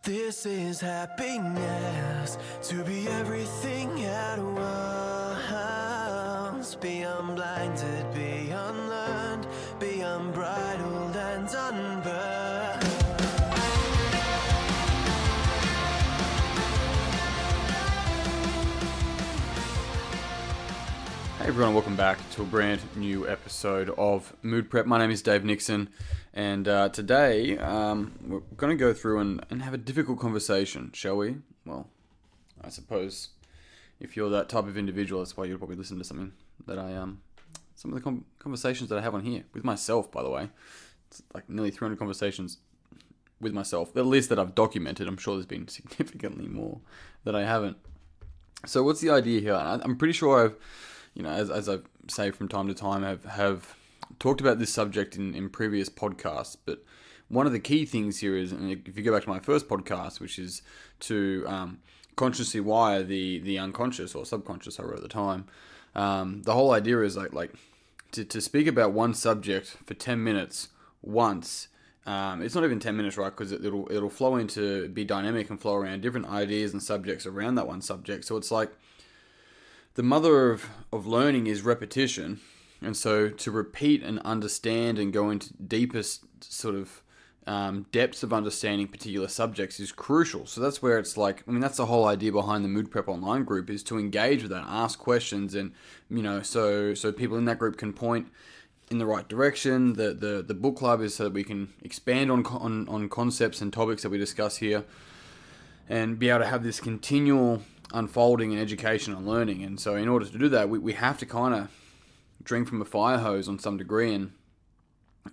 This is happiness, to be everything at once. Be unblinded, be unlearned, be unbridled and unburned. Hey everyone, welcome back to a brand new episode of Mood Prep. My name is Dave Nixon, and today we're going to go through and have a difficult conversation, shall we? Well, I suppose if you're that type of individual, that's why you'll probably listen to something that some of the conversations that I have on here, with myself, by the way. It's like nearly 300 conversations with myself, at least that I've documented. I'm sure there's been significantly more that I haven't. So what's the idea here? I'm pretty sure I've, as I say from time to time, have talked about this subject in previous podcasts, but one of the key things here is, and if you go back to my first podcast, which is to consciously wire the unconscious or subconscious, I wrote at the time, the whole idea is like to speak about one subject for 10 minutes once. It's not even 10 minutes, right? Because it'll flow into, be dynamic and flow around different ideas and subjects around that one subject. So it's like, the mother of learning is repetition, and so to repeat and understand and go into deepest sort of depths of understanding particular subjects is crucial. So that's where it's like, that's the whole idea behind the Mood Prep online group, is to engage with that, ask questions, and so people in that group can point in the right direction. The book club is so that we can expand on concepts and topics that we discuss here, and be able to have this continual unfolding in education and learning. And so in order to do that, we have to kind of drink from a fire hose on some degree. And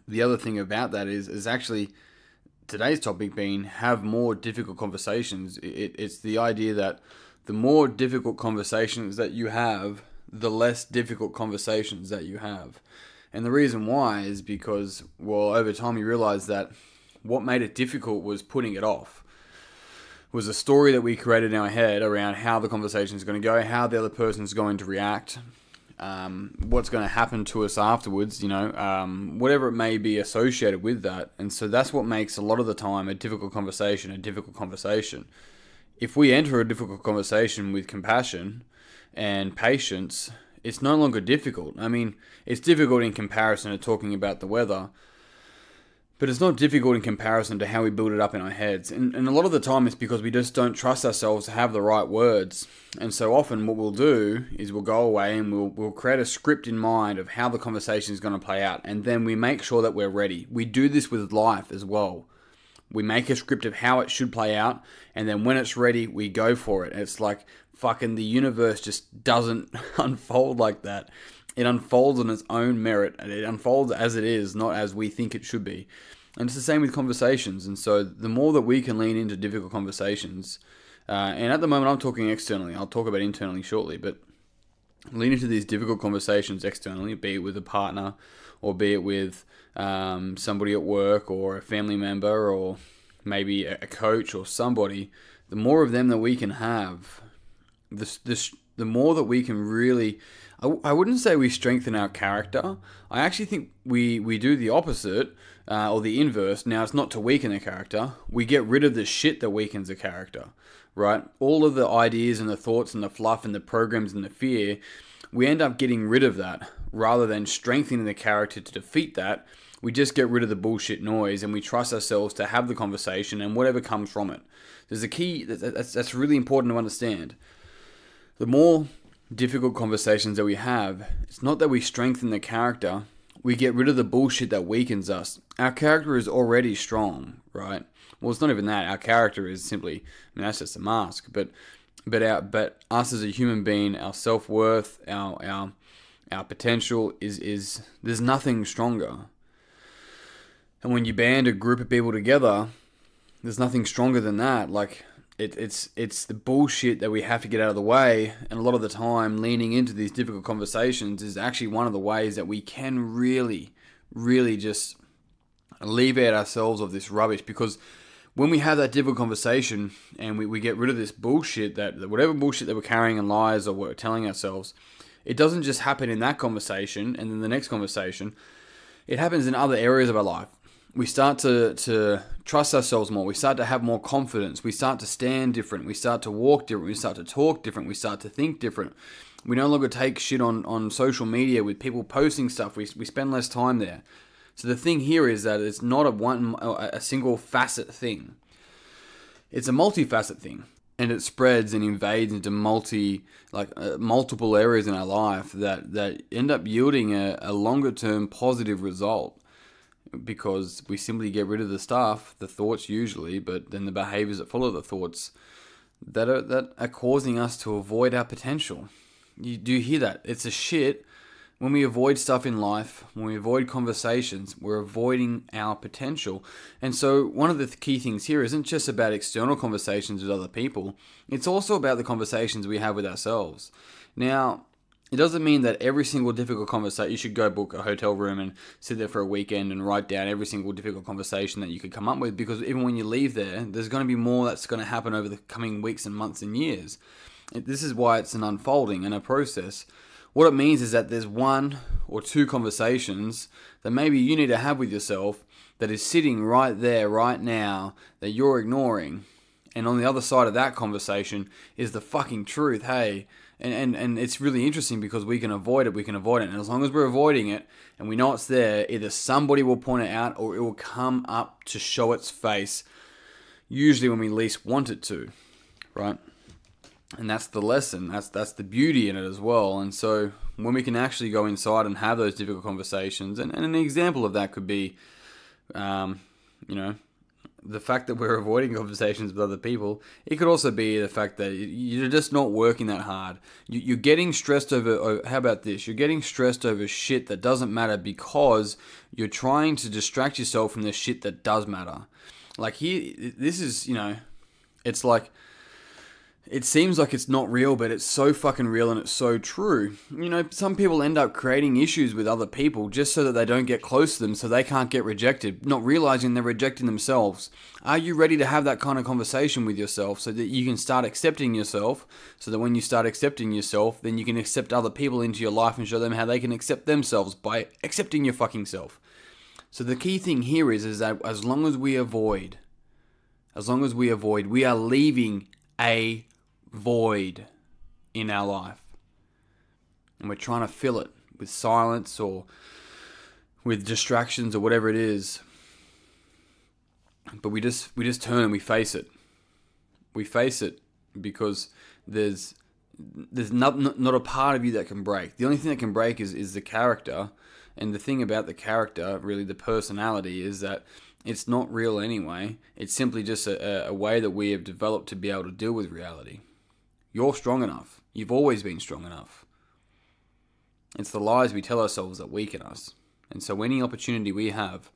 the other thing about that is actually today's topic being have more difficult conversations. It's the idea that the more difficult conversations that you have, the less difficult conversations that you have. And the reason why is because, well, over time you realize that what made it difficult was putting it off. Was a story that we created in our head around how the conversation is going to go, how the other person is going to react, what's going to happen to us afterwards, whatever it may be associated with that. And so that's what makes a lot of the time a difficult conversation. If we enter a difficult conversation with compassion and patience, it's no longer difficult. It's difficult in comparison to talking about the weather, but it's not difficult in comparison to how we build it up in our heads. And a lot of the time it's because we just don't trust ourselves to have the right words. And so often what we'll do is we'll go away and we'll create a script in mind of how the conversation is going to play out. And then we make sure that we're ready. We do this with life as well. We make a script of how it should play out. And then when it's ready, we go for it. And it's like fucking the universe just doesn't unfold like that. It unfolds on its own merit, and it unfolds as it is, not as we think it should be. And it's the same with conversations. And so the more that we can lean into difficult conversations, and at the moment I'm talking externally, I'll talk about internally shortly, but lean into these difficult conversations externally, be it with a partner, or be it with somebody at work, or a family member, or maybe a coach or somebody. The more of them that we can have, the more that we can really... I wouldn't say we strengthen our character. I actually think we do the opposite, or the inverse. Now, it's not to weaken a character. We get rid of the shit that weakens a character, right? All of the ideas and the thoughts and the fluff and the programs and the fear, we end up getting rid of that rather than strengthening the character to defeat that. We just get rid of the bullshit noise and we trust ourselves to have the conversation and whatever comes from it. There's a key that's really important to understand. The more difficult conversations that we have, it's not that we strengthen the character, we get rid of the bullshit that weakens us. Our character is already strong, right? Well, it's not even that. Our character is simply, that's just a mask, but us as a human being, our self-worth, our potential is there's nothing stronger. And when you band a group of people together, there's nothing stronger than that. Like, It's the bullshit that we have to get out of the way, and a lot of the time leaning into these difficult conversations is actually one of the ways that we can really, really just alleviate ourselves of this rubbish. Because when we have that difficult conversation and we get rid of this bullshit, that whatever bullshit that we're carrying in lies or we're telling ourselves, it doesn't just happen in that conversation and then the next conversation. It happens in other areas of our life. we start to trust ourselves more. We start to have more confidence. We start to stand different. We start to walk different. We start to talk different. We start to think different. We no longer take shit on social media with people posting stuff. We spend less time there. So the thing here is that it's not a single facet thing. It's a multifaceted thing. And it spreads and invades into multiple areas in our life that end up yielding a longer term positive result. Because we simply get rid of the stuff, the thoughts usually, but then the behaviors that follow the thoughts that are causing us to avoid our potential. Do you hear that? It's a shit. When we avoid stuff in life, when we avoid conversations, we're avoiding our potential. And so one of the key things here isn't just about external conversations with other people. It's also about the conversations we have with ourselves. Now, it doesn't mean that every single difficult conversation, you should go book a hotel room and sit there for a weekend and write down every single difficult conversation that you could come up with, because even when you leave there, there's going to be more that's going to happen over the coming weeks and months and years. This is why it's an unfolding and a process. What it means is that there's one or two conversations that maybe you need to have with yourself that is sitting right there, right now, that you're ignoring. And on the other side of that conversation is the fucking truth, hey. And it's really interesting because we can avoid it. And as long as we're avoiding it and we know it's there, either somebody will point it out or it will come up to show its face, usually when we least want it to, right? And that's the lesson. That's the beauty in it as well. And so when we can actually go inside and have those difficult conversations, and an example of that could be, the fact that we're avoiding conversations with other people. It could also be the fact that you're just not working that hard. You're getting stressed over, how about this? You're getting stressed over shit that doesn't matter because you're trying to distract yourself from the shit that does matter. Like this is, it's like, it seems like it's not real, but it's so fucking real and it's so true. Some people end up creating issues with other people just so that they don't get close to them, so they can't get rejected, not realizing they're rejecting themselves. Are you ready to have that kind of conversation with yourself so that you can start accepting yourself, so that when you start accepting yourself, then you can accept other people into your life and show them how they can accept themselves by accepting your fucking self? So the key thing here is that as long as we avoid, we are leaving a void in our life, and we're trying to fill it with silence or with distractions or whatever it is. But we just turn and we face it. We face it because there's not a part of you that can break. The only thing that can break is the character. And the thing about the character, really the personality, is that it's not real anyway. It's simply just a way that we have developed to be able to deal with reality. You're strong enough. You've always been strong enough. It's the lies we tell ourselves that weaken us. And so any opportunity we have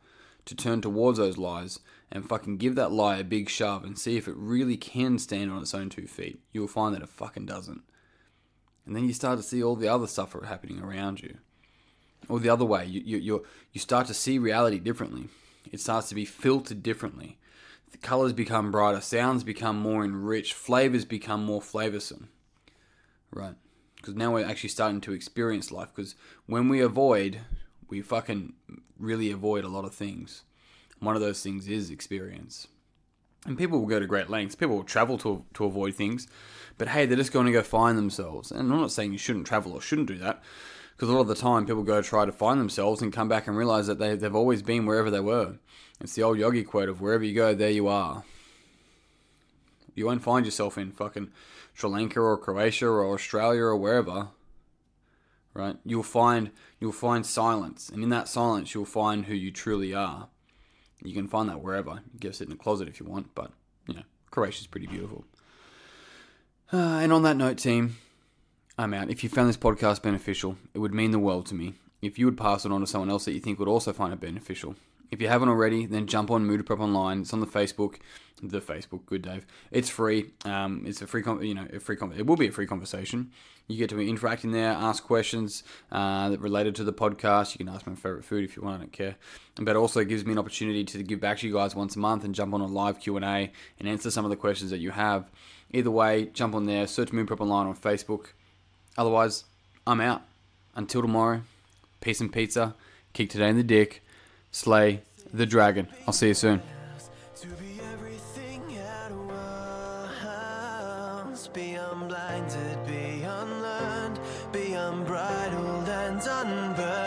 to turn towards those lies and fucking give that lie a big shove and see if it really can stand on its own 2 feet, you'll find that it fucking doesn't. And then you start to see all the other stuff happening around you. Or the other way, you start to see reality differently. It starts to be filtered differently. The colors become brighter, sounds become more enriched, flavors become more flavorsome, right? Because now we're actually starting to experience life. Because when we avoid, we fucking really avoid a lot of things. One of those things is experience. And people will go to great lengths. People will travel to avoid things. But hey, they're just going to go find themselves. And I'm not saying you shouldn't travel or shouldn't do that. Because a lot of the time, people go try to find themselves and come back and realize that they've always been wherever they were. It's the old yogi quote of wherever you go, there you are. You won't find yourself in fucking Sri Lanka or Croatia or Australia or wherever, right? You'll find silence, and in that silence, you'll find who you truly are. You can find that wherever. You can sit in a closet if you want, but Croatia's pretty beautiful. And on that note, team, I'm out. If you found this podcast beneficial, it would mean the world to me if you would pass it on to someone else that you think would also find it beneficial. If you haven't already, then jump on Mood Prep Online. It's on the Facebook. Good Dave. It's free. It's a free. It will be a free conversation. You get to interact in there, ask questions that related to the podcast. You can ask my favorite food if you want. I don't care. But it also gives me an opportunity to give back to you guys once a month and jump on a live Q&A and answer some of the questions that you have. Either way, jump on there. Search Mood Prep Online on Facebook. Otherwise, I'm out. Until tomorrow, peace and pizza. Kick today in the dick. Slay the dragon. I'll see you soon. To be everything at once. Be unblinded, be unlearned, be unbridled and unburned.